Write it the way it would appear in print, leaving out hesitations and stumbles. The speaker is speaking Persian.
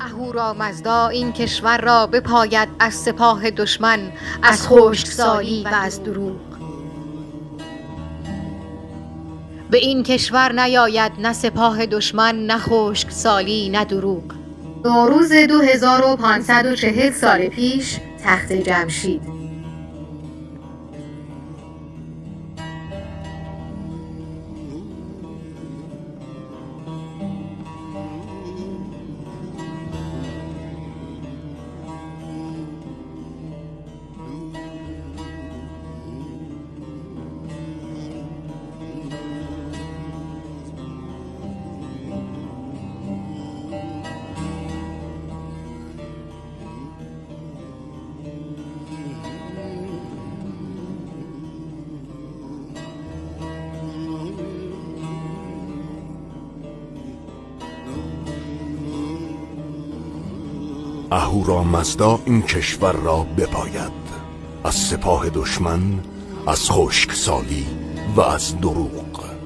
اهورامزدا این کشور را بپاید از سپاه دشمن، از خشکسالی و از دروغ. به این کشور نیاید نه سپاه دشمن، نه خشکسالی نه دروغ. نوروز 2540 سال پیش، تخت جمشید. اهورامزدا این کشور را بپاید از سپاه دشمن، از خشکسالی و از دروغ.